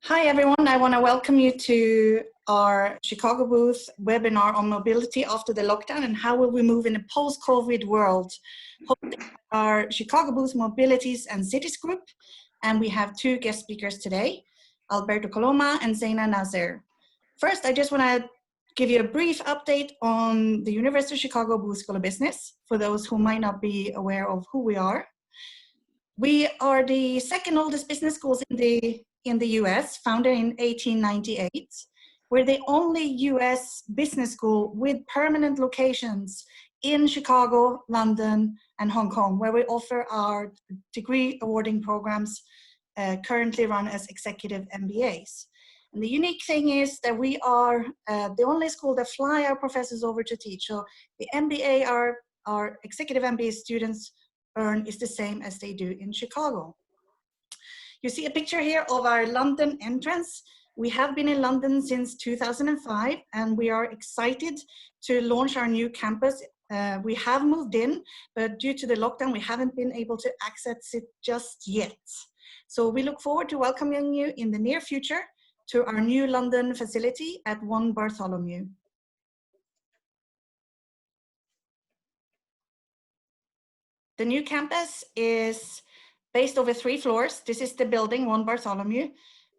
Hi everyone, I want to welcome you to our Chicago booth webinar on mobility after the lockdown and how will we move in a post-COVID world. Our Chicago booth Mobilities and Cities group, and we have two guest speakers today, Alberto Coloma and Zaina Nazer. First, I just want to give you a brief update on the University of Chicago Booth School of Business for those who might not be aware of who we are. We are the second oldest business schools in the US, founded in 1898. We're the only US business school with permanent locations in Chicago, London, and Hong Kong, where we offer our degree awarding programs currently run as executive MBAs. And the unique thing is that we are the only school that fly our professors over to teach. So the MBA our executive MBA students earn is the same as they do in Chicago. You see a picture here of our London entrance. We have been in London since 2005 and we are excited to launch our new campus. We have moved in, but due to the lockdown, we haven't been able to access it just yet. So we look forward to welcoming you in the near future to our new London facility at 1 Bartholomew. The new campus is based over 3 floors. This is the building, 1 Bartholomew.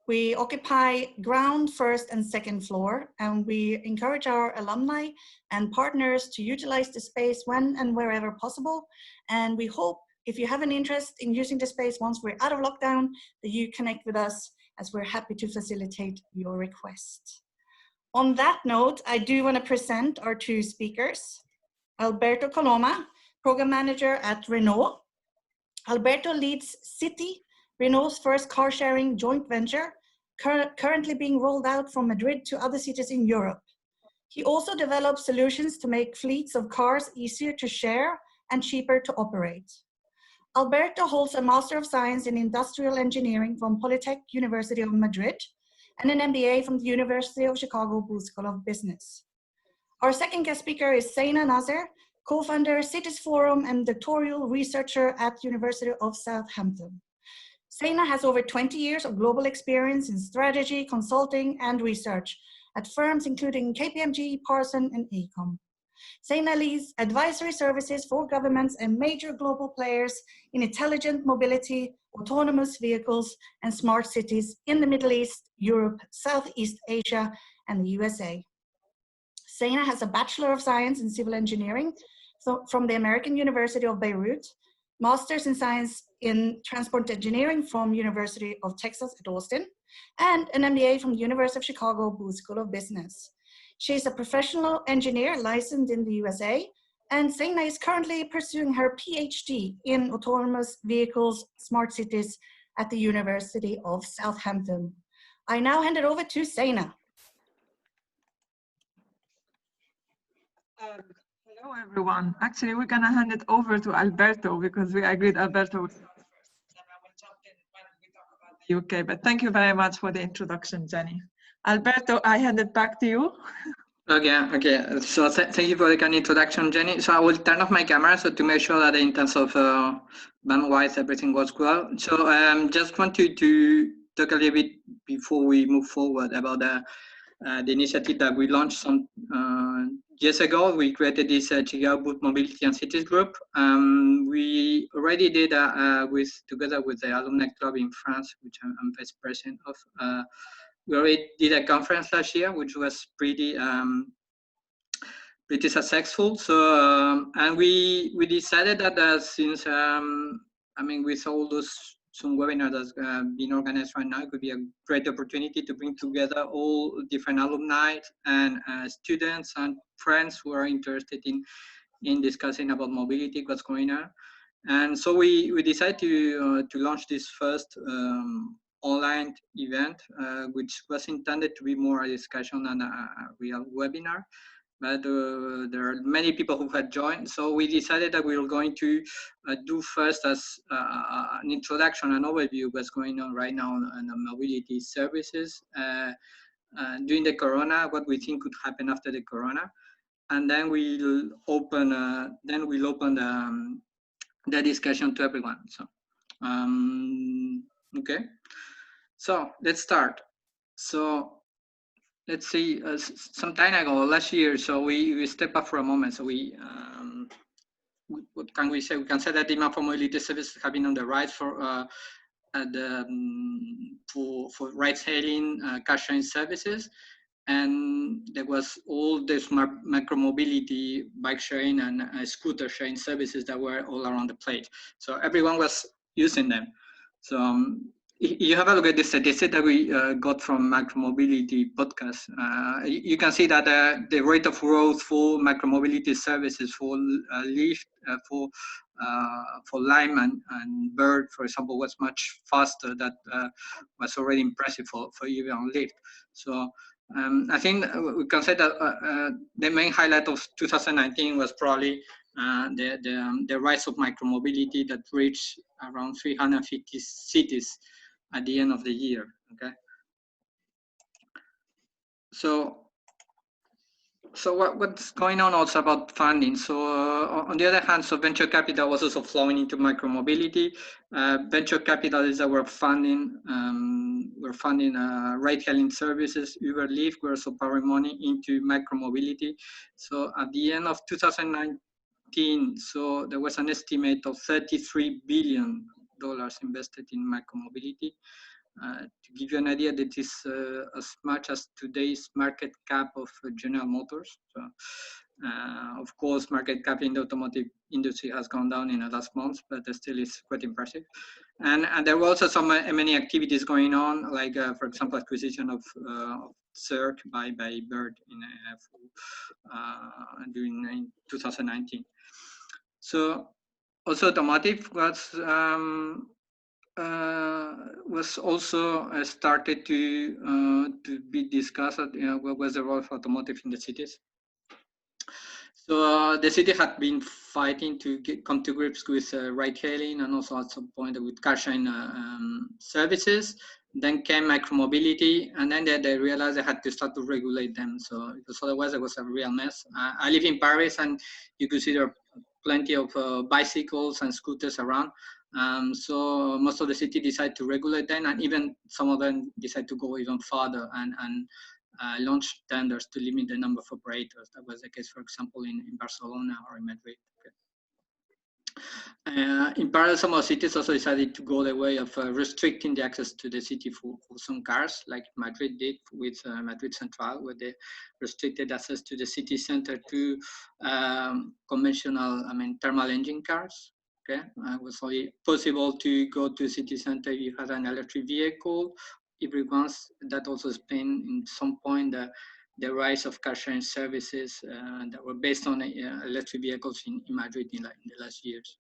We occupy ground, first and second floor, and we encourage our alumni and partners to utilize the space when and wherever possible. And we hope if you have an interest in using the space once we're out of lockdown, that you connect with us as we're happy to facilitate your request. On that note, I do want to present our two speakers. Alberto Coloma, Program Manager at Renault. Alberto leads City, Renault's first car-sharing joint venture, currently being rolled out from Madrid to other cities in Europe. He also develops solutions to make fleets of cars easier to share and cheaper to operate. Alberto holds a Master of Science in Industrial Engineering from Polytech University of Madrid and an MBA from the University of Chicago Booth School of Business. Our second guest speaker is Zaina Nazer, co-founder, CITES Forum, and doctoral researcher at University of Southampton. Zaina has over 20 years of global experience in strategy, consulting, and research at firms including KPMG, Parson, and AECOM. Zaina leads advisory services for governments and major global players in intelligent mobility, autonomous vehicles, and smart cities in the Middle East, Europe, Southeast Asia, and the USA. Zaina has a Bachelor of Science in Civil Engineering from the American University of Beirut, Master's in Science in Transport Engineering from University of Texas at Austin, and an MBA from the University of Chicago Booth School of Business. She is a professional engineer licensed in the USA, and Zaina is currently pursuing her PhD in autonomous vehicles, smart cities at the University of Southampton. I now hand it over to Zaina. Hello, everyone. Actually, we're going to hand it over to Alberto because we agreed Alberto would start first. Then I will jump in when we talk about the UK. But thank you very much for the introduction, Jenny. Alberto, I hand it back to you. Okay. So thank you for the kind introduction, Jenny. So I will turn off my camera so to make sure that in terms of bandwidth, everything goes well. So just wanted to talk a little bit before we move forward about the initiative that we launched some years ago. We created this Chicago Booth Mobility and Cities group. We already did together with the Alumni Club in France, which I'm vice president of. We already did a conference last year, which was pretty successful. So and we decided that since with all those Zoom webinars that's being organized right now, it could be a great opportunity to bring together all different alumni and students and friends who are interested in discussing about mobility, what's going on. And so we decided to launch this first online event, which was intended to be more a discussion than a real webinar. But there are many people who had joined. So we decided that we were going to do first as an introduction, an overview of what's going on right now on the mobility services during the corona, what we think could happen after the corona. And then we'll open the discussion to everyone. So, okay. So let's start. So let's see, some time ago, last year, so we step up for a moment. So what can we say? We can say that demand for mobility services have been on the rise for ride-hailing, car-sharing services, and there was all this micro-mobility, bike sharing and scooter sharing services that were all around the place. So everyone was using them. So you have a look at the statistic that we got from Micromobility podcast. You can see that the rate of growth for micromobility services for Lyft, for Lime and Bird, for example, was much faster. That was already impressive for even Lyft. So I think we can say that the main highlight of 2019 was probably the rise of micromobility that reached around 350 cities at the end of the year. Okay. So what's going on also about funding? So on the other hand, so venture capital was also flowing into micromobility. Venture capitalists that were funding ride-hailing services, Uber, Lyft, were also pouring money into micromobility. So at the end of 2019, so there was an estimate of $33 billion invested in micromobility. To give you an idea, that is as much as today's market cap of General Motors. So, of course, market cap in the automotive industry has gone down in the last months, but still is quite impressive. And there were also some many activities going on, like, for example, acquisition of Cirque by Bird during 2019. So also automotive was also started to be discussed. What was the role of automotive in the cities? So the city had been fighting to come to grips with ride-hailing and also at some point with car-sharing services. Then came micromobility, and then they realized they had to start to regulate them. So because otherwise it was a real mess. I live in Paris, and you could see there are plenty of bicycles and scooters around. So most of the city decided to regulate them, and even some of them decided to go even further and launch tenders to limit the number of operators. That was the case, for example, in Barcelona or in Madrid. In parallel, some of the cities also decided to go the way of restricting the access to the city for some cars, like Madrid did with Madrid Central, where they restricted access to the city center to conventional, thermal engine cars. Okay, it was only possible to go to the city center if you had an electric vehicle. Everyone's that also explained in some point the rise of car sharing services that were based on electric vehicles in Madrid in the last years.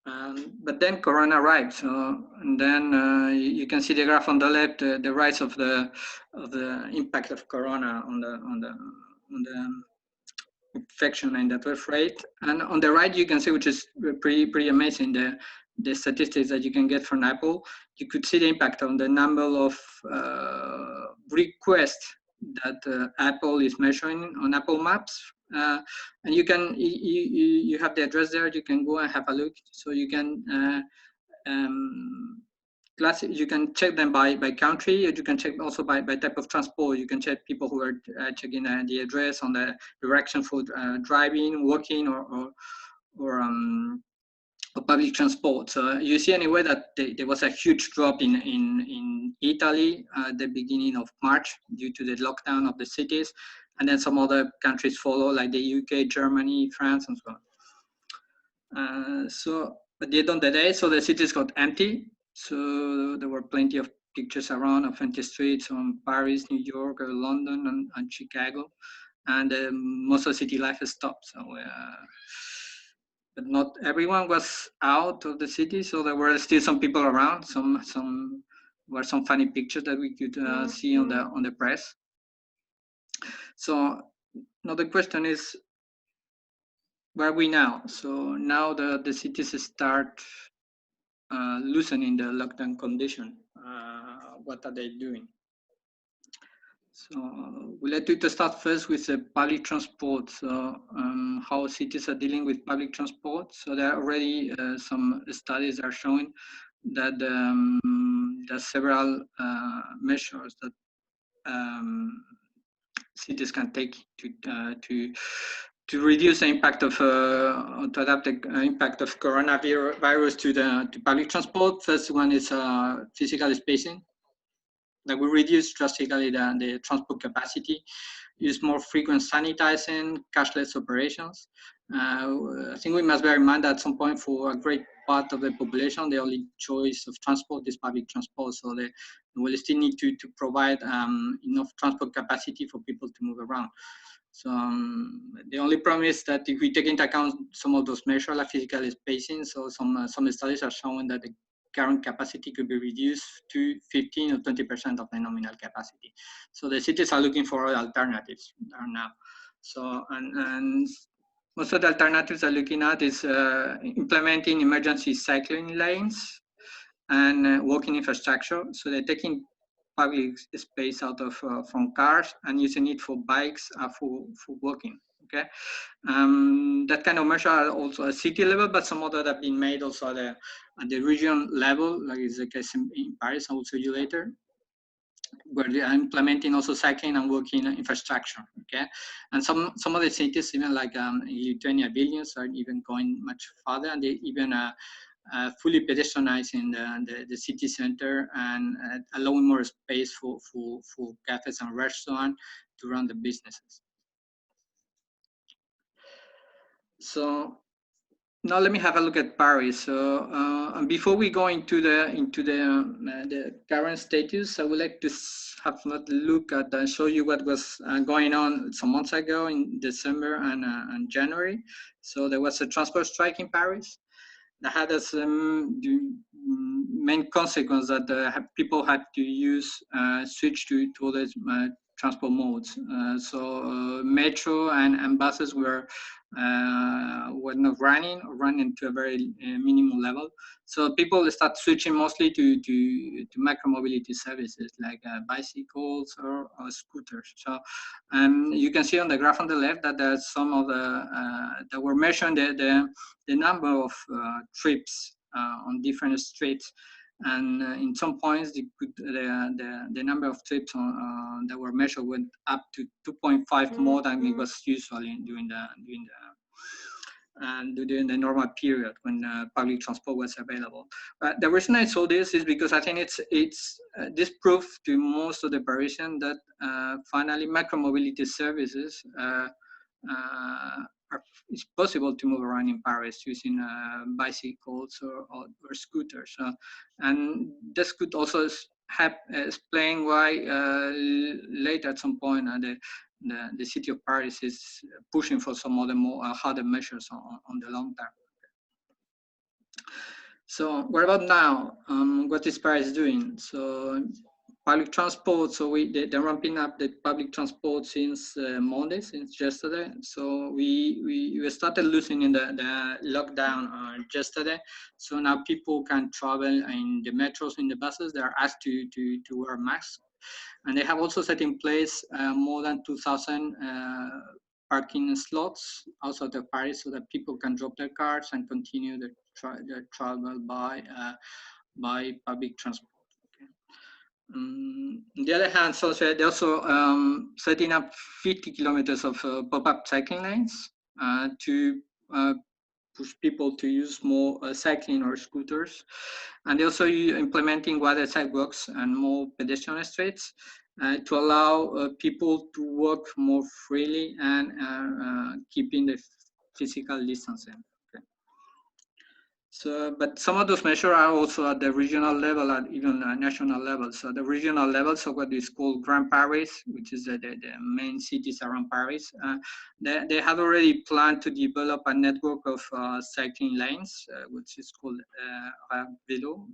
But then Corona arrived, and then you can see the graph on the left, the rise of the impact of Corona on the infection and the death rate, and on the right you can see, which is pretty amazing, the statistics that you can get from Apple. You could see the impact on the number of requests that Apple is measuring on Apple Maps, and you have the address there. You can go and have a look. So you can you can check them by country. You can check also by type of transport. You can check people who are checking the address on the direction for driving, walking, or public transport. So you see anyway that there was a huge drop in Italy at the beginning of March due to the lockdown of the cities, and then some other countries follow, like the UK, Germany, France, and so on. So at the end of the day, so the cities got empty. So there were plenty of pictures around of empty streets on Paris, New York, London, and Chicago, and most of the city life has stopped. So. But not everyone was out of the city, so there were still some people around. Some funny pictures that we could see on the press. So now the question is, where are we now? So now the cities start loosening the lockdown condition. What are they doing? So we'd like to start first with the public transport. So how cities are dealing with public transport. So there are already some studies that are showing there's several measures that cities can take to reduce the impact of to adapt the impact of coronavirus to public transport. First one is physical spacing. That will reduce drastically the transport capacity, use more frequent sanitizing, cashless operations. I think we must bear in mind that at some point for a great part of the population, the only choice of transport is public transport. So they will still need to provide enough transport capacity for people to move around. So the only problem is that if we take into account some of those measures like physical spacing, so some studies are showing that the current capacity could be reduced to 15 or 20% of the nominal capacity. So the cities are looking for alternatives now. So and most of the alternatives they're looking at is implementing emergency cycling lanes and walking infrastructure. So they're taking public space out of from cars and using it for bikes for walking. Okay, that kind of measure are also at city level, but some other have been made also at the region level, like is the case in Paris. I'll show you later, where they are implementing also cycling and walking infrastructure. Okay, and some of the cities, even like Lithuania, Vilnius, are even going much further, and they even fully pedestrianizing the city center and allowing more space for cafes and restaurants to run the businesses. So now let me have a look at Paris. So and before we go into the current status, I would like to have a look at and show you what was going on some months ago in December and January. So there was a transport strike in Paris that had as the main consequence that people had to switch to other transport modes. So metro and buses were not running or running to a very minimal level. So people start switching mostly to micromobility services like bicycles or scooters. So you can see on the graph on the left that there's some of the that were measuring the number of trips on different streets. And in some points, the number of trips that were measured went up to 2.5 more than it was usually during the normal period when public transport was available. But the reason I saw this is because I think it's this proof to most of the Parisians that finally micromobility services it's possible to move around in Paris using bicycles or scooters. And this could also explain why later at some point the city of Paris is pushing for some other more harder measures on the long term. So what about now? What is Paris doing? So public transport, so they're ramping up the public transport since Monday, since yesterday. So we started losing in the lockdown yesterday. So now people can travel in the metros, in the buses. They are asked to wear masks. And they have also set in place more than 2,000 parking slots outside of Paris so that people can drop their cars and continue their travel by public transport. On the other hand, so they're also setting up 50 kilometers of pop-up cycling lanes to push people to use more cycling or scooters. And they're also implementing wider sidewalks and more pedestrian streets to allow people to walk more freely and keeping the physical distancing. So, but some of those measures are also at the regional level and even national level. So the regional level, so what is called Grand Paris, which is the main cities around Paris, they have already planned to develop a network of cycling lanes, which is called Vélo.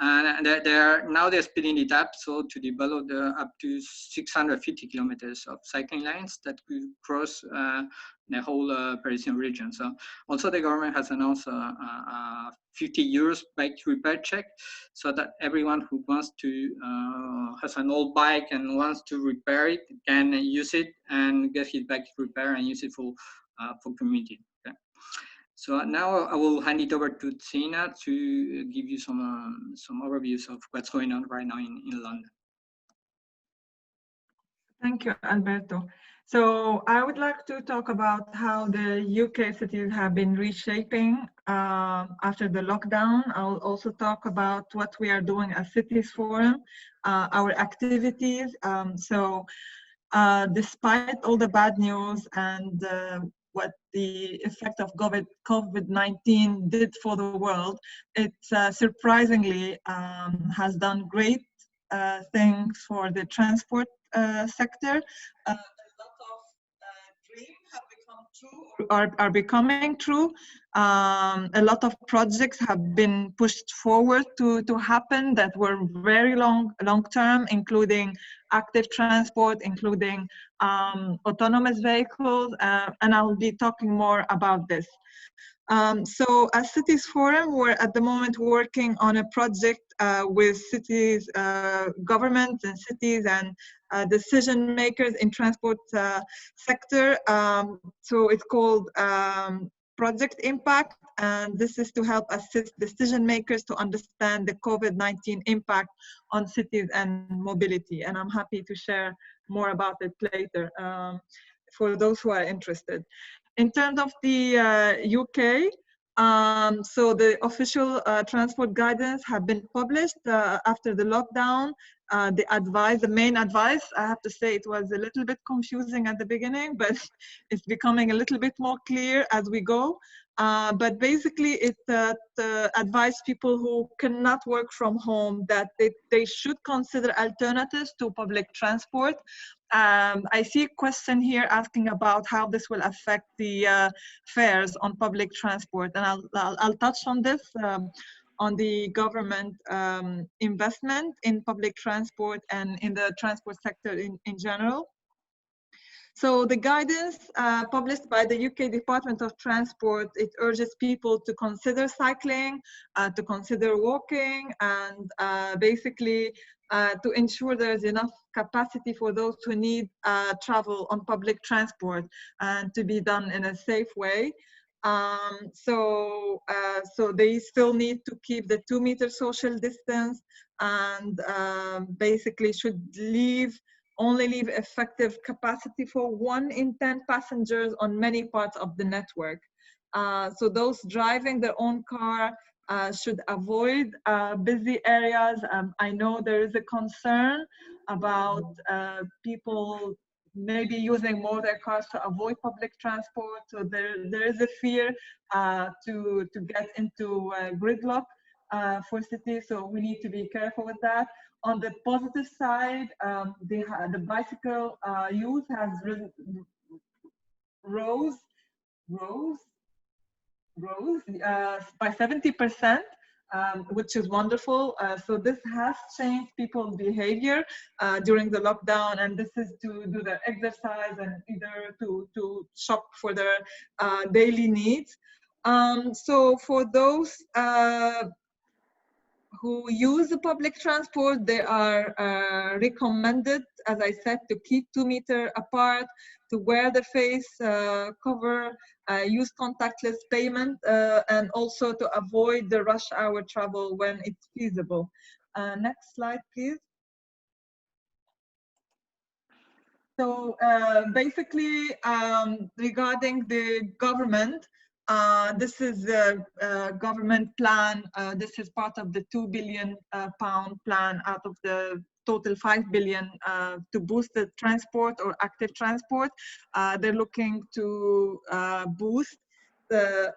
And they're speeding it up, so to develop up to 650 kilometers of cycling lanes that could cross the whole Parisian region. So also the government has announced a 50 euros bike repair check, so that everyone who wants to has an old bike and wants to repair it can use it and get his bike repaired and use it for commuting. Okay? So now I will hand it over to Tina to give you some overviews of what's going on right now in London. Thank you, Alberto. So I would like to talk about how the UK cities have been reshaping after the lockdown. I'll also talk about what we are doing at Cities Forum, our activities. Despite all the bad news and what the effect of COVID-19 did for the world, it surprisingly has done great things for the transport sector. A lot of dreams have become true or are becoming true. A lot of projects have been pushed forward to happen that were very long term, including active transport, including autonomous vehicles, and I'll be talking more about this. So at Cities Forum, we're at the moment working on a project with cities, governments and cities and decision makers in transport sector. So it's called Project Impact, and this is to help assist decision makers to understand the COVID-19 impact on cities and mobility. And I'm happy to share more about it later for those who are interested. In terms of the UK, so the official transport guidance have been published after the lockdown. The main advice, I have to say it was a little bit confusing at the beginning, but it's becoming a little bit more clear as we go. But basically it advised people who cannot work from home that they should consider alternatives to public transport. I see a question here asking about how this will affect the fares on public transport, and I'll touch on this on the government investment in public transport and in the transport sector in general. So the guidance published by the UK Department of Transport, it urges people to consider cycling, to consider walking, and basically to ensure there's enough capacity for those who need travel on public transport and to be done in a safe way. So they still need to keep the 2-meter social distance and basically should only leave effective capacity for 1 in 10 passengers on many parts of the network. So those driving their own car should avoid busy areas. I know there is a concern about people maybe using more their cars to avoid public transport. So there is a fear to get into gridlock for cities. So we need to be careful with that. On the positive side, the bicycle use has rose by 70%, which is wonderful. So this has changed people's behavior during the lockdown, and this is to do their exercise and either to shop for their daily needs. So for those who use the public transport, they are recommended, as I said, to keep 2 meters apart, to wear the face cover, use contactless payment, and also to avoid the rush hour travel when it's feasible. Next slide, please. So basically, regarding the government, this is a government plan. This is part of the £2 billion plan out of the total 5 billion to boost the transport or active transport. They're looking to boost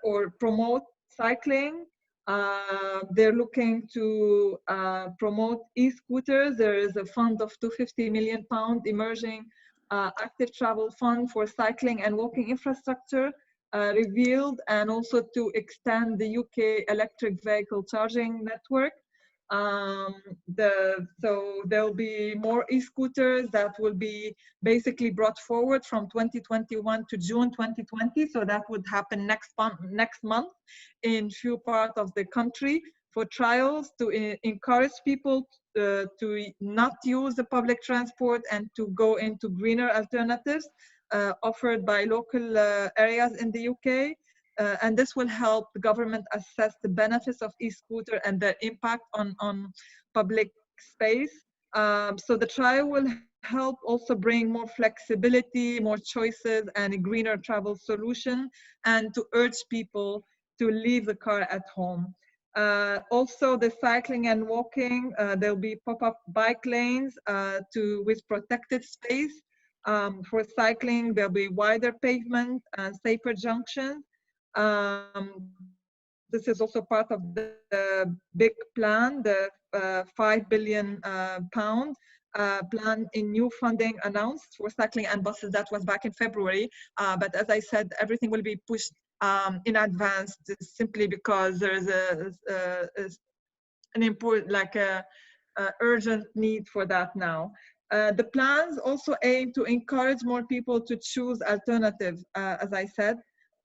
or promote cycling. They're looking to promote e-scooters. There is a fund of £250 million emerging active travel fund for cycling and walking infrastructure revealed, and also to extend the UK electric vehicle charging network. So there'll be more e-scooters that will be basically brought forward from 2021 to June 2020. So that would happen next month in few parts of the country for trials to encourage people to not use the public transport and to go into greener alternatives offered by local areas in the UK. and this will help the government assess the benefits of e-scooter and their impact on public space. So the trial will help also bring more flexibility, more choices, and a greener travel solution, and to urge people to leave the car at home. Also, the cycling and walking, there'll be pop-up bike lanes with protected space. For cycling, there'll be wider pavement and safer junctions. This is also part of the big plan, the £5 billion plan in new funding announced for cycling and buses. That was back in February. But as I said, everything will be pushed in advance simply because there is an important, like a urgent need for that now. The plans also aim to encourage more people to choose alternatives, as I said,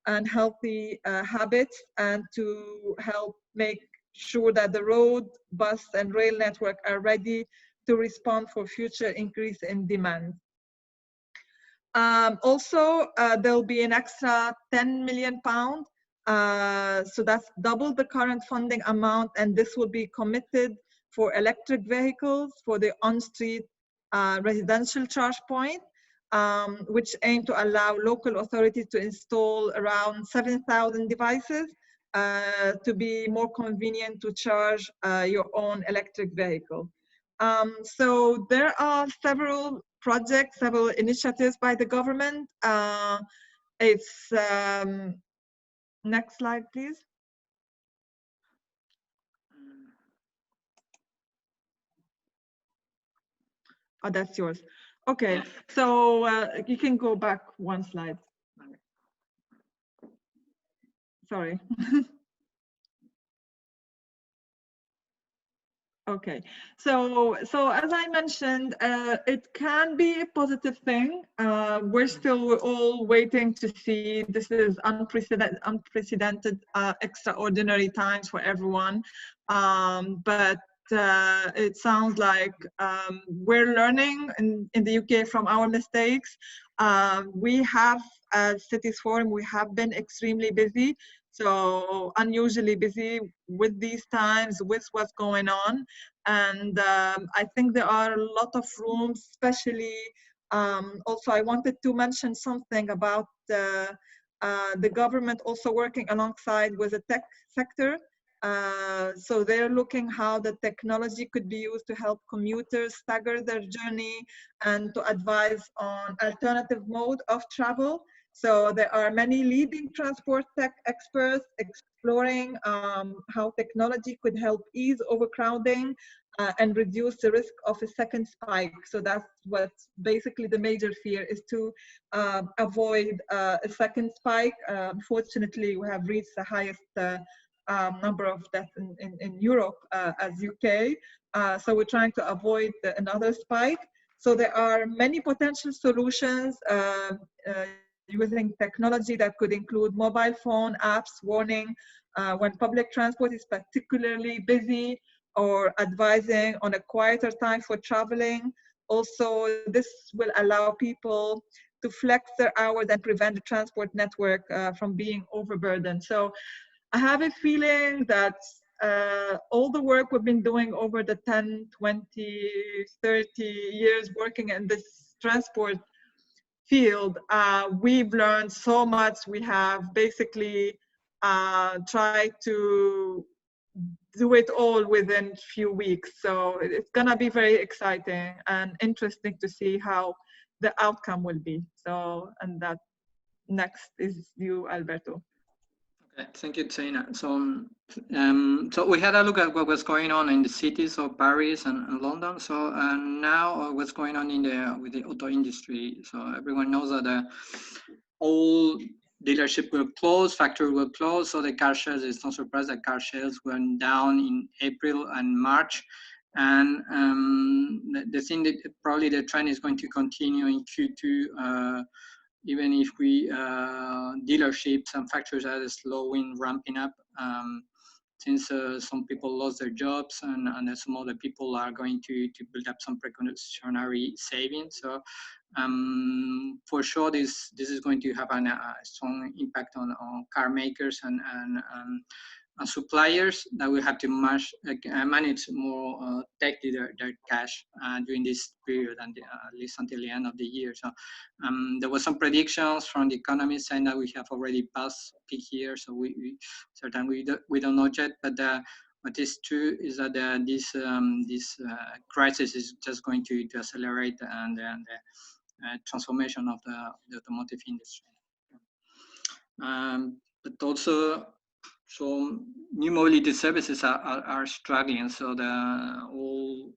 and healthy habits, and to help make sure that the road, bus, and rail network are ready to respond for future increase in demand. Also, there'll be an extra £10 million. So that's double the current funding amount, and this will be committed for electric vehicles for the on-street residential charge point, which aim to allow local authorities to install around 7,000 devices to be more convenient to charge your own electric vehicle. So there are several projects, several initiatives by the government. Next slide, please. Oh, that's yours. Okay, so you can go back one slide. Sorry. Okay, so as I mentioned, it can be a positive thing. We're all waiting to see. This is unprecedented, extraordinary times for everyone. But it sounds like we're learning in the UK from our mistakes. We have, as Cities Forum, we have been extremely busy. So unusually busy with these times, with what's going on. And I think there are a lot of rooms, especially, also I wanted to mention something about the government also working alongside with the tech sector. So they're looking how the technology could be used to help commuters stagger their journey and to advise on alternative mode of travel. So there are many leading transport tech experts exploring how technology could help ease overcrowding and reduce the risk of a second spike. So that's what basically the major fear is, to avoid a second spike. Unfortunately, we have reached the highest number of deaths in Europe as UK. So we're trying to avoid another spike. So there are many potential solutions using technology that could include mobile phone apps warning when public transport is particularly busy, or advising on a quieter time for traveling. Also, this will allow people to flex their hours and prevent the transport network from being overburdened. So I have a feeling that all the work we've been doing over the 10, 20, 30 years working in this transport field, we've learned so much. We have basically tried to do it all within a few weeks. So it's gonna be very exciting and interesting to see how the outcome will be. So, and that next is you, Alberto. Okay, thank you, Tina. So, so we had a look at what was going on in the cities of Paris and London. So now what's going on with the auto industry. So everyone knows that all dealership will close, factory will close. So the car shares, it's no surprise that car shares went down in April and March. And the thing that probably the trend is going to continue in Q2, even if we dealerships and factories are slowing, ramping up. since some people lost their jobs and some other people are going to build up some precautionary savings. So for sure, this is going to have a strong impact on car makers and suppliers that will have to manage more tightly their cash during this period, and at least until the end of the year. So there were some predictions from the economists saying that we have already passed peak year, so we certainly we don't know yet. But what is true is that this crisis is just going to accelerate and transformation of the automotive industry. But also, so new mobility services are struggling. So all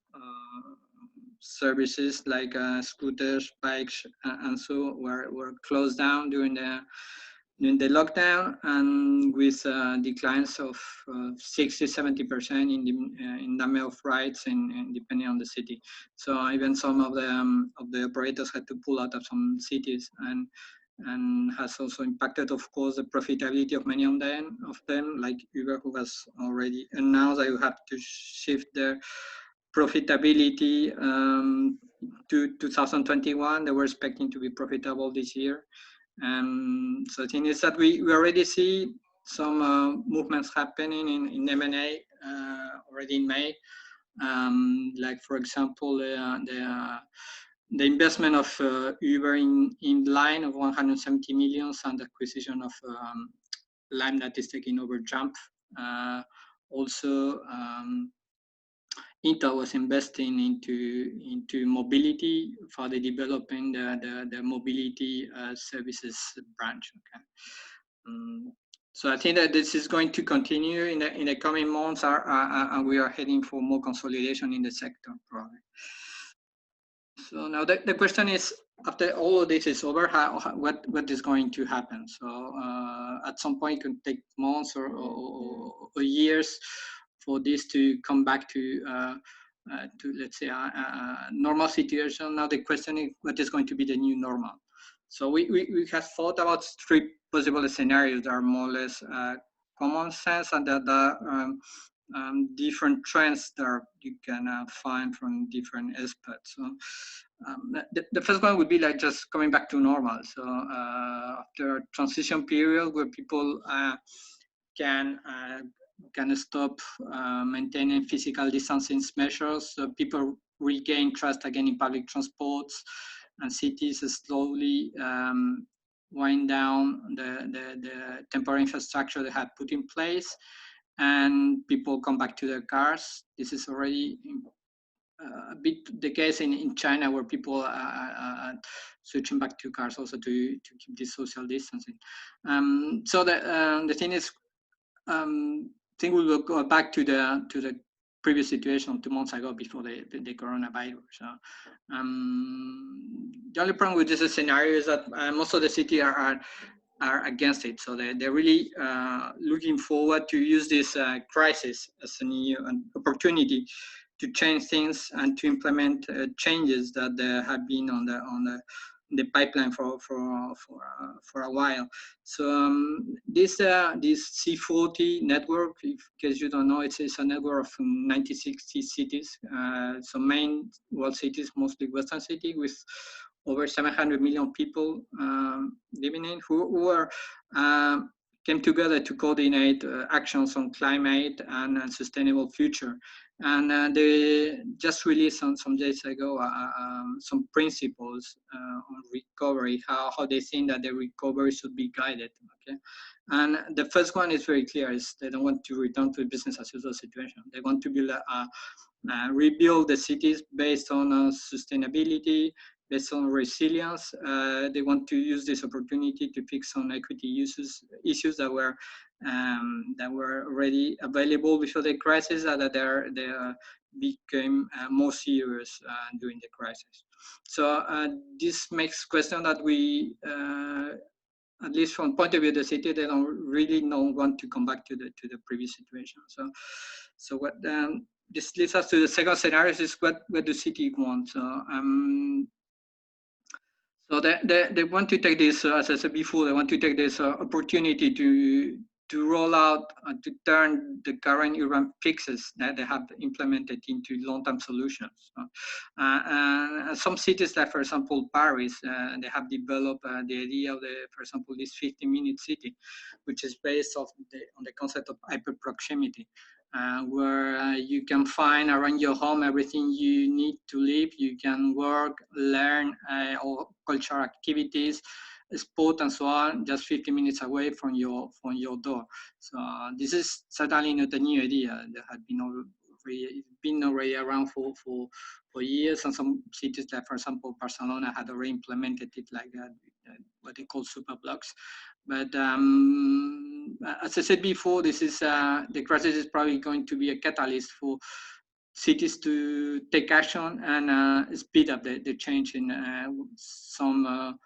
services like scooters, bikes, and so were closed down during the lockdown, and with declines of 60-70% in number of rides, in depending on the city. So even some of the operators had to pull out of some cities, and has also impacted, of course, the profitability of many of them, like Uber, who has already announced that you have to shift their profitability to 2021. They were expecting to be profitable this year. So the thing is that we already see some movements happening in M&A already in May. Like, for example, the investment of Uber in Line of 170 million, and the acquisition of Lime that is taking over Jump. Also, Intel was investing into mobility, further developing the mobility services branch. Okay. So I think that this is going to continue in the coming months, and we are heading for more consolidation in the sector, probably. So now the question is, after all of this is over, what is going to happen? So at some point, it could take months or years for this to come back to let's say a normal situation. Now the question is, what is going to be the new normal? So we have thought about three possible scenarios that are more or less common sense, and that different trends that you can find from different experts. So the first one would be like just coming back to normal. So after a transition period where people can stop maintaining physical distancing measures, so people regain trust again in public transports, and cities slowly wind down the temporary infrastructure they had put in place, and people come back to their cars. This is already a bit the case in China, where people are switching back to cars also to keep this social distancing. So the thing is, I think we will go back to the previous situation 2 months ago, before the coronavirus. So, the only problem with this scenario is that most of the cities are against it. So they're really looking forward to use this crisis as a new opportunity to change things and to implement changes that have been on the pipeline for a while. So this C40 network, in case you don't know, it's a network of 90-60 cities. So main world cities, mostly Western city, with over 700 million people living in, who came together to coordinate actions on climate and sustainable future. And they just released some days ago some principles on recovery, how they think that the recovery should be guided. Okay, and the first one is very clear: is they don't want to return to a business as usual situation. They want to build rebuild the cities based on sustainability, based on resilience. They want to use this opportunity to fix some equity issues that were already available before the crisis, that they became more serious during the crisis. So this makes question that we, at least from point of view of the city, they don't really want to come back to the previous situation. So what this leads us to the second scenario: is what the city wants. So they want to take this, as I said before, they want to take this opportunity to roll out, to turn the current urban fixes that they have implemented into long-term solutions. And some cities, like for example Paris, they have developed the idea of for example, this 15-minute city, which is based on the concept of hyper-proximity. Where you can find around your home everything you need to live. You can work, learn, all cultural activities, sport, and so on, just 50 minutes away from your door. So this is certainly not a new idea. That had been already around for years, and some cities, like for example Barcelona, had already implemented it like that, what they call super blocks. But as I said before, this is the crisis is probably going to be a catalyst for cities to take action and speed up the change in some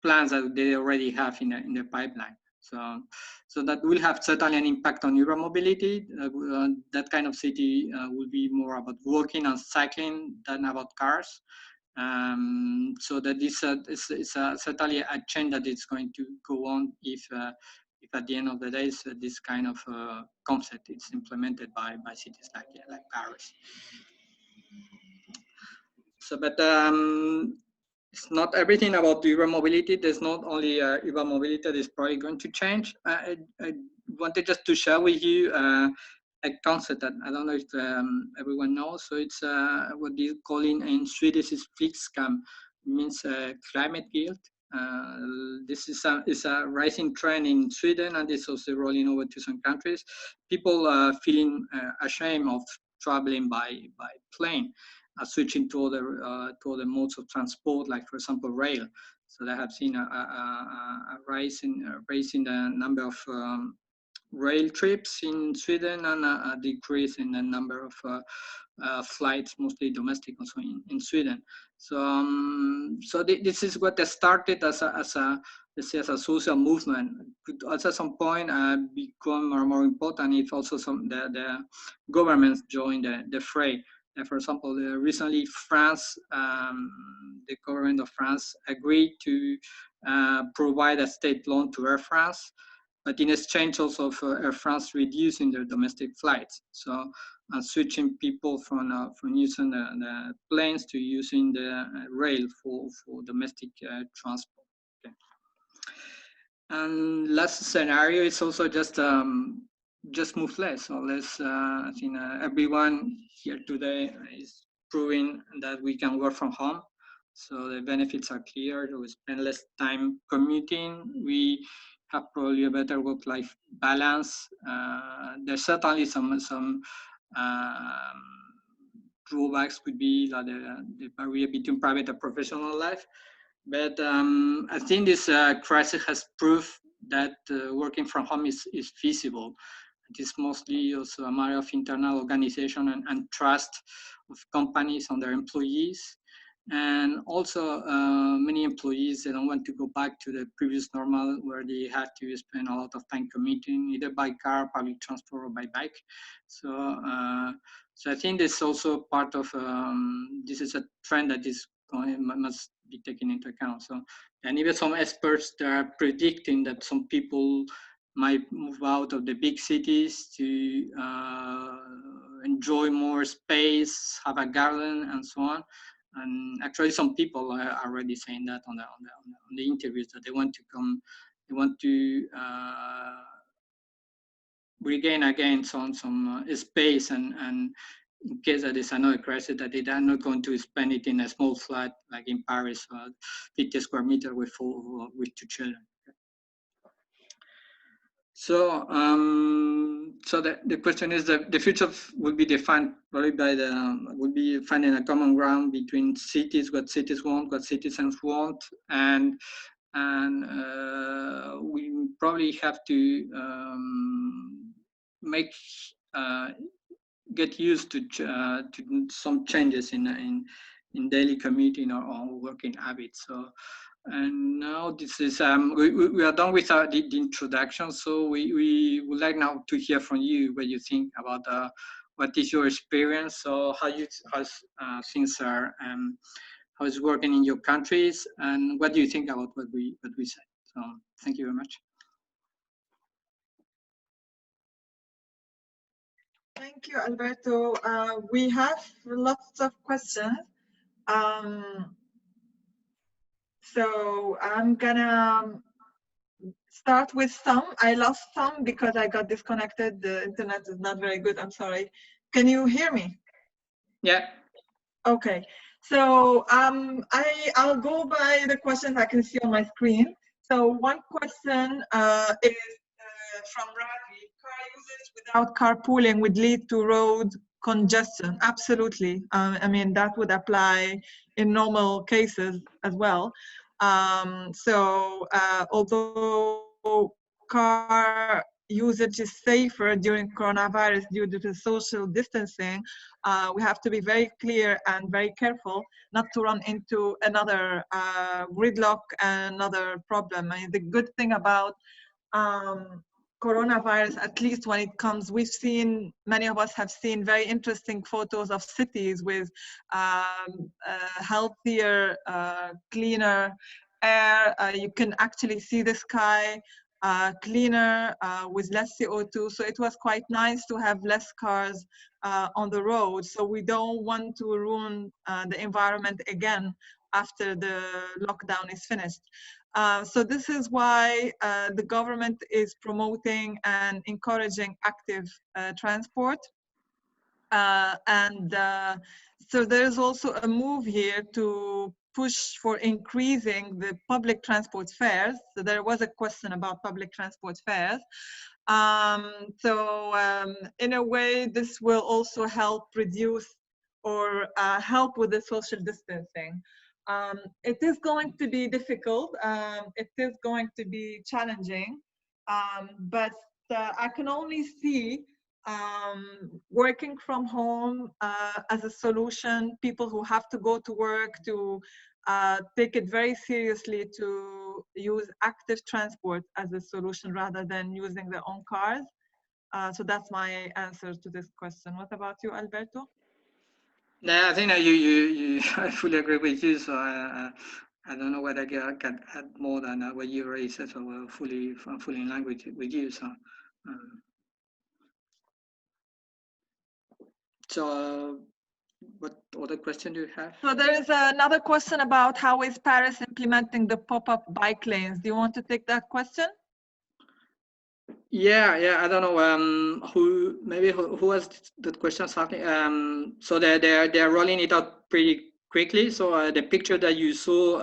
plans that they already have in the pipeline. So that will have certainly an impact on urban mobility. That kind of city will be more about walking and cycling than about cars. So that this is certainly a change that is going to go on if at the end of the day this kind of concept is implemented by cities like Paris. So, but it's not everything about urban mobility. There's not only urban mobility that is probably going to change. I wanted just to share with you a concept that I don't know if everyone knows. So it's what they call in Swedish is flygskam. It means climate guilt. This is a rising trend in Sweden, and it's also rolling over to some countries. People feeling ashamed of traveling by plane, switching to other modes of transport, like for example rail. So they have seen a rise in the number of rail trips in Sweden, and a decrease in the number of flights, mostly domestic, also in Sweden. So this is what has started as a let's say as a social movement. Could also at some point become more important if also the governments join the fray. For example, recently France, the government of France agreed to provide a state loan to Air France, but in exchange also of Air France reducing their domestic flights. So switching people from using the planes to using the rail for domestic transport. Okay. And last scenario is also just move less. So let's, I think everyone here today is proving that we can work from home. So the benefits are clear. We spend less time commuting. We have probably a better work-life balance. There's certainly some drawbacks could be like the barrier between private and professional life. But I think this crisis has proved that working from home is feasible. It is mostly also a matter of internal organization and trust of companies on their employees. And also many employees, they don't want to go back to the previous normal where they had to spend a lot of time commuting either by car, public transport, or by bike. So I think this is also part of, this is a trend that is must be taken into account. So, and even some experts that are predicting that some people might move out of the big cities to enjoy more space, have a garden, and so on. And actually, some people are already saying that on the interviews that they want to come, they want to regain again some space, and in case that there's another crisis, that they are not going to spend it in a small flat like in Paris, 50 square meters with 2 children. So, so the question is that the future will be defined probably by will be finding a common ground between cities, what cities want, what citizens want, and we probably have to get used to some changes in daily commuting or working habits. So. And now this is we are done with the introduction. So we would like now to hear from you what you think about what is your experience. So how things are, how it's working in your countries, and what do you think about what we said. So thank you very much. Thank you, Alberto. We have lots of questions. So I'm gonna start with some. I lost some because I got disconnected. The internet is not very good. I'm sorry. Can you hear me? Yeah. Okay. So I'll go by the questions I can see on my screen. So one question is from Ravi. Car usage without carpooling would lead to road congestion. Absolutely. I mean, that would apply in normal cases as well. Although car usage is safer during coronavirus due to social distancing, we have to be very clear and very careful not to run into another gridlock and another problem. I mean, the good thing about coronavirus, at least when it comes, many of us have seen very interesting photos of cities with healthier, cleaner air. You can actually see the sky cleaner with less CO2. So it was quite nice to have less cars on the road. So we don't want to ruin the environment again after the lockdown is finished. So this is why the government is promoting and encouraging active transport. So there's also a move here to push for increasing the public transport fares. So there was a question about public transport fares. In a way, this will also help reduce or help with the social distancing. It is going to be difficult. It is going to be challenging, but I can only see working from home as a solution. People who have to go to work to take it very seriously to use active transport as a solution rather than using their own cars. So that's my answer to this question. What about you, Alberto? Yeah, I think that I fully agree with you. So I don't know whether I can add more than what you already said. So I'm fully in line with you. So what other question do you have? So there is another question about how is Paris implementing the pop-up bike lanes. Do you want to take that question? Yeah. I don't know who has that question exactly. So they're rolling it out pretty quickly. So the picture that you saw,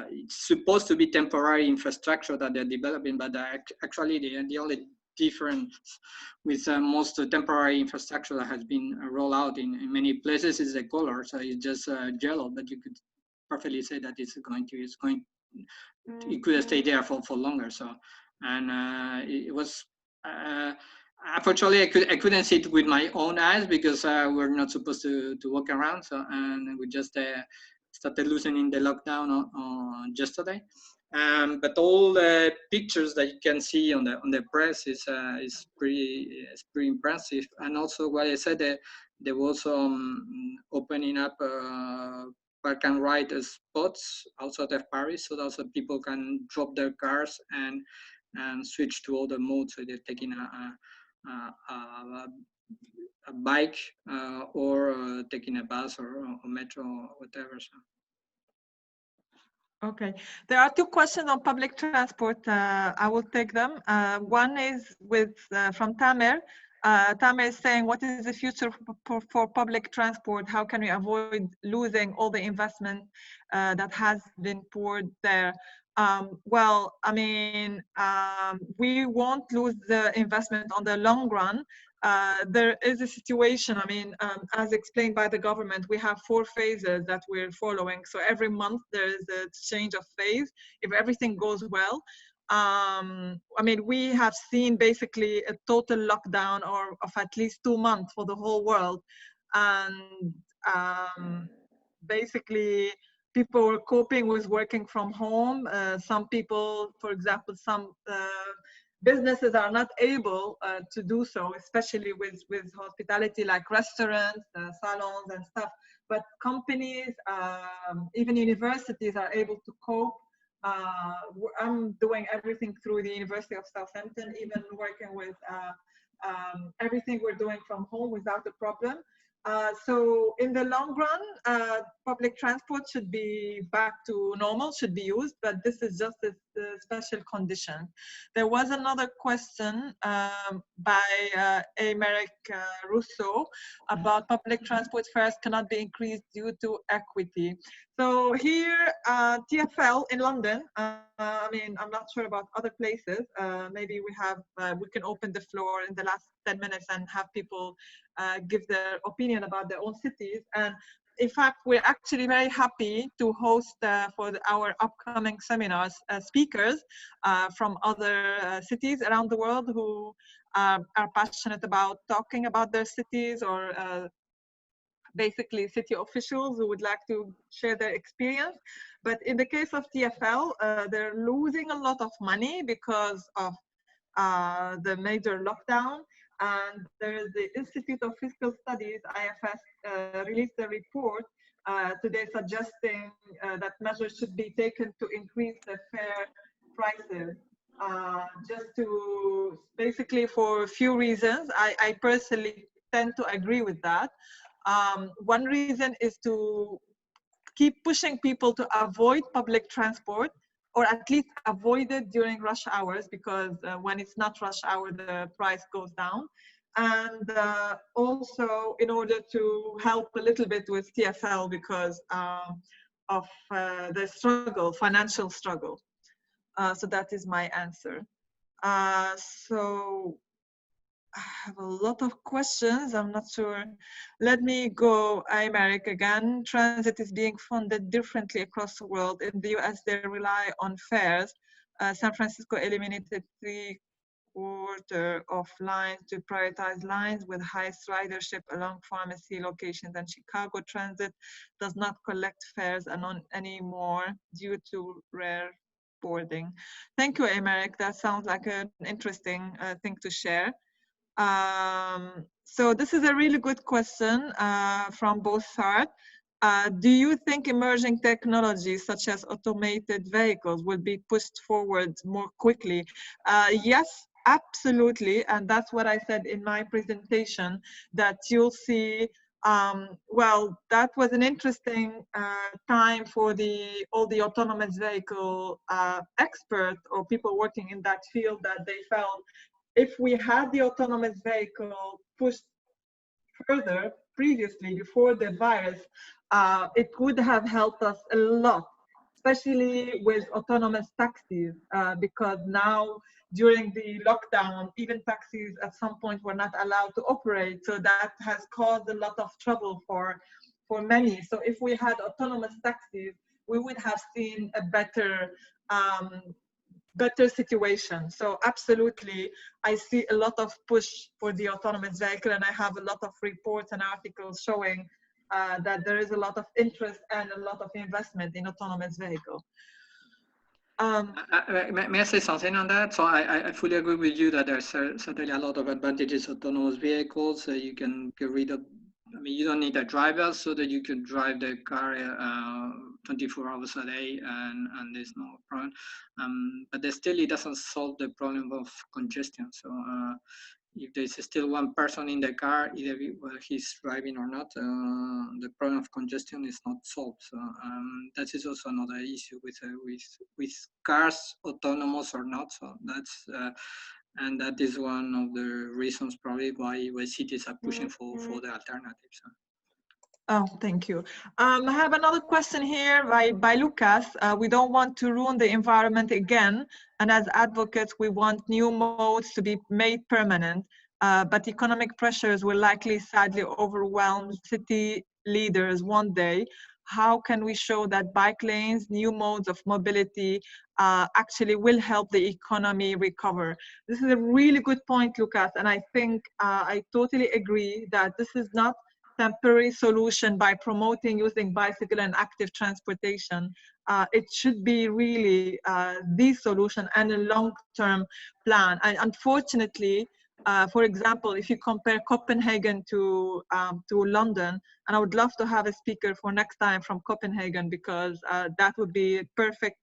it's supposed to be temporary infrastructure that they're developing, but actually the only difference with most temporary infrastructure that has been rolled out in many places is the color. So it's just yellow, but you could perfectly say that it could stay there for longer. So. And it was unfortunately I couldn't see it with my own eyes because we're not supposed to walk around. So and we just started loosening the lockdown on yesterday. But all the pictures that you can see on the press is pretty impressive. And also what I said, there was opening up park and ride spots outside of Paris, so also people can drop their cars and switch to other modes. So they're taking a bike or taking a bus or metro or whatever. So. Okay, there are two questions on public transport. I will take them. One is from Tamer. Tamer is saying, what is the future for public transport? How can we avoid losing all the investment that has been poured there? Well, I mean, we won't lose the investment on the long run. There is a situation, I mean, as explained by the government, we have 4 phases that we're following. So every month there is a change of phase if everything goes well. I mean, we have seen basically a total lockdown of at least 2 months for the whole world. And basically, people were coping with working from home. Some people, for example, some businesses are not able to do so, especially with hospitality, like restaurants, salons and stuff. But companies, even universities are able to cope. I'm doing everything through the University of Southampton, even working with everything we're doing from home without a problem. So in the long run, public transport should be back to normal, should be used, but this is just a special condition. There was another question by Aymeric Rousseau about public transport fares cannot be increased due to equity. So here, TfL in London, I mean, I'm not sure about other places. Maybe we can open the floor in the last 10 minutes and have people give their opinion about their own cities. And in fact, we're actually very happy to host for our upcoming seminars speakers from other cities around the world who are passionate about talking about their cities, or basically city officials who would like to share their experience. But in the case of TfL, they're losing a lot of money because of the major lockdown. And there is the Institute of Fiscal Studies, IFS, released a report today suggesting that measures should be taken to increase the fare prices. Just to basically for a few reasons, I personally tend to agree with that. One reason is to keep pushing people to avoid public transport, or at least avoid it during rush hours, because when it's not rush hour, the price goes down. And also in order to help a little bit with TfL because of the struggle, financial struggle. So that is my answer. So I have a lot of questions. I'm not sure. Let me go, Aymeric again. Transit is being funded differently across the world. In the US, they rely on fares. San Francisco eliminated 3/4 of lines to prioritize lines with highest ridership along pharmacy locations, and Chicago Transit does not collect fares anymore due to rare boarding. Thank you, Aymeric. That sounds like an interesting thing to share. So this is a really good question from both sides. Do you think emerging technologies such as automated vehicles will be pushed forward more quickly? Yes, absolutely. And that's what I said in my presentation, that you'll see, well, that was an interesting time for all the autonomous vehicle experts or people working in that field, that they felt if we had the autonomous vehicle pushed further previously before the virus, it would have helped us a lot, especially with autonomous taxis, because now during the lockdown, even taxis at some point were not allowed to operate. So that has caused a lot of trouble for many. So if we had autonomous taxis, we would have seen a better situation. So absolutely, I see a lot of push for the autonomous vehicle, and I have a lot of reports and articles showing that there is a lot of interest and a lot of investment in autonomous vehicle. May I say something on that? So I fully agree with you that there's certainly a lot of advantages of autonomous vehicles. You can get rid of, I mean, you don't need a driver, so that you can drive the car 24 hours a day, and there's no problem. But still, it doesn't solve the problem of congestion. So if there's still one person in the car, either he's driving or not, the problem of congestion is not solved. So that is also another issue with cars, autonomous or not. So that's and that is one of the reasons probably why cities are pushing for the alternatives. Oh, thank you. I have another question here by Lucas. We don't want to ruin the environment again, and as advocates, we want new modes to be made permanent, but economic pressures will likely sadly overwhelm city leaders one day. How can we show that bike lanes, new modes of mobility actually will help the economy recover? This is a really good point, Lucas, and I think I totally agree that this is not temporary solution by promoting using bicycle and active transportation. It should be really the solution and a long-term plan. And unfortunately, For example, if you compare Copenhagen to London, and I would love to have a speaker for next time from Copenhagen, because that would be a perfect,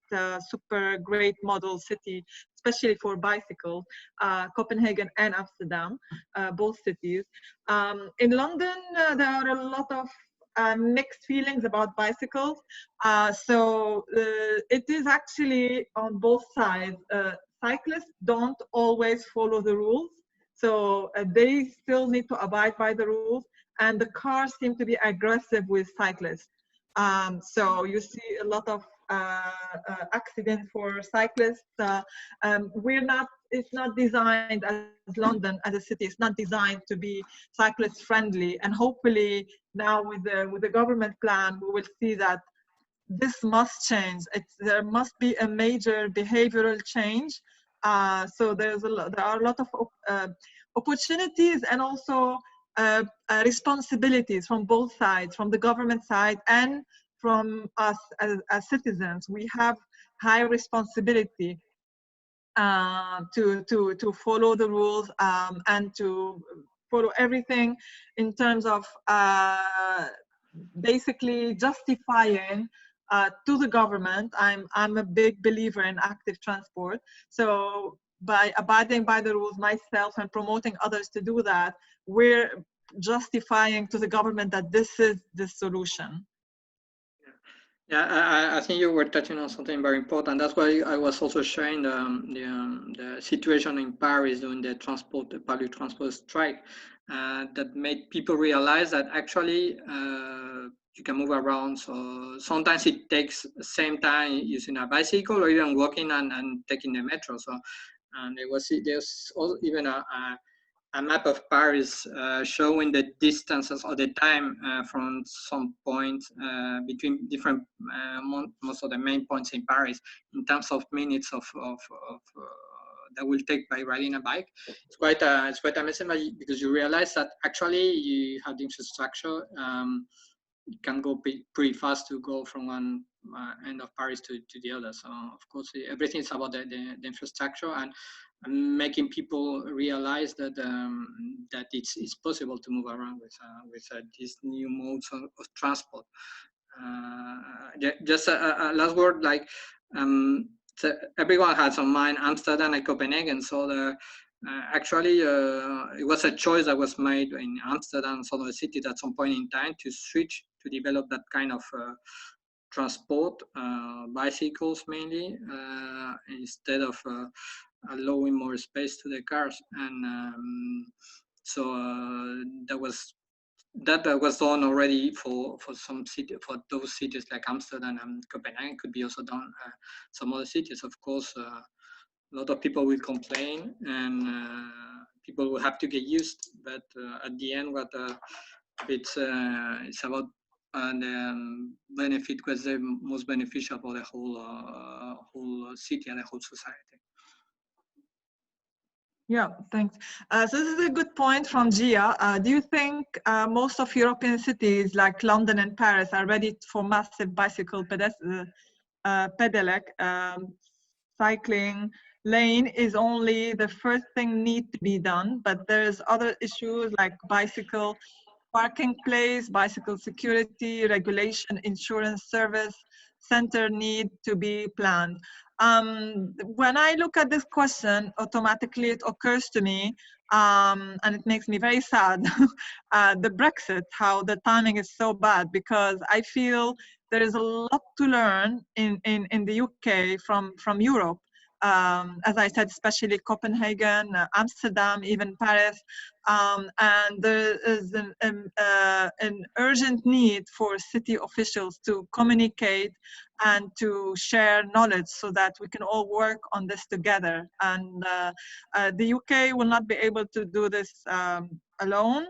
super great model city, especially for bicycles, Copenhagen and Amsterdam, both cities. In London, there are a lot of mixed feelings about bicycles. So it is actually on both sides. Cyclists don't always follow the rules. So they still need to abide by the rules, and the cars seem to be aggressive with cyclists. So you see a lot of accidents for cyclists. It's not designed as London as a city. It's not designed to be cyclist friendly. And hopefully now with the government plan, we will see that this must change. There must be a major behavioral change. So there are a lot of opportunities and also responsibilities from both sides, from the government side and from us as citizens. We have high responsibility to follow the rules and to follow everything in terms of basically justifying to the government. I'm a big believer in active transport. So by abiding by the rules myself and promoting others to do that, we're justifying to the government that this is the solution. Yeah, I think you were touching on something very important. That's why I was also sharing the situation in Paris during the public transport strike that made people realize that actually you can move around. So sometimes it takes the same time using a bicycle or even walking and taking the metro. So and there's even a map of Paris showing the distances or the time from some point between different most of the main points in Paris in terms of minutes of that will take by riding a bike. It's quite amazing because you realize that actually you have the infrastructure. You can go pretty fast to go from one end of Paris to the other. So of course everything is about the infrastructure and making people realize that that it's possible to move around with these new modes of transport. Just a last word, like so everyone has on mind Amsterdam and Copenhagen. So actually it was a choice that was made in Amsterdam, some of the cities at some point in time to switch to develop that kind of transport, bicycles mainly, instead of allowing more space to the cars. And so that was done already for some city, for those cities like Amsterdam and Copenhagen. Could be also done some other cities. Of course, a lot of people will complain and people will have to get used. But at the end, what it's about the benefit was the most beneficial for the whole city and the whole society. Yeah, thanks. So this is a good point from Gia. Do you think most of European cities like London and Paris are ready for massive bicycle pedelec? Cycling lane is only the first thing need to be done, but there's other issues like bicycle parking place, bicycle security, regulation, insurance service center need to be planned. When I look at this question, automatically it occurs to me, and it makes me very sad, the Brexit, how the timing is so bad, because I feel there is a lot to learn in the UK from Europe. As I said, especially Copenhagen, Amsterdam, even Paris. And there is an urgent need for city officials to communicate and to share knowledge so that we can all work on this together. And the UK will not be able to do this alone.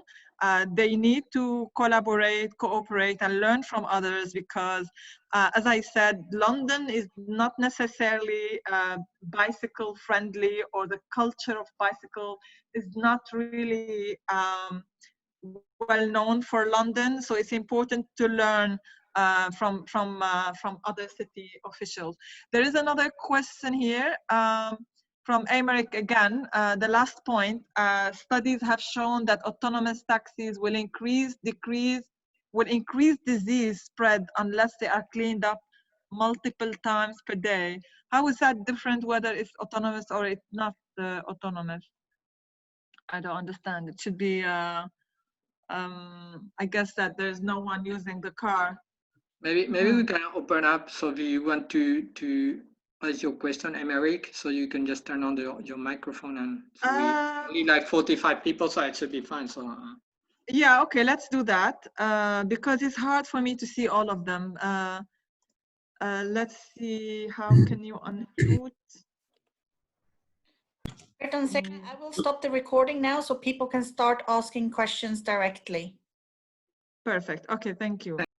They need to collaborate, cooperate, and learn from others because, as I said, London is not necessarily bicycle friendly, or the culture of bicycle is not really well known for London. So it's important to learn from other city officials. There is another question here. from Emerick again, the last point, studies have shown that autonomous taxis will increase disease spread unless they are cleaned up multiple times per day. How is that different whether it's autonomous or it's not autonomous? I don't understand. It should be, I guess that there's no one using the car. Maybe we can open up. So if you want to ask your question, Emerick, so you can just turn on your microphone, and so we only like 45 people, so it should be fine. So yeah, okay, let's do that because it's hard for me to see all of them. Let's see, how can you unmute? Wait on a second. I will stop the recording now so people can start asking questions directly. Perfect. Okay, thank you.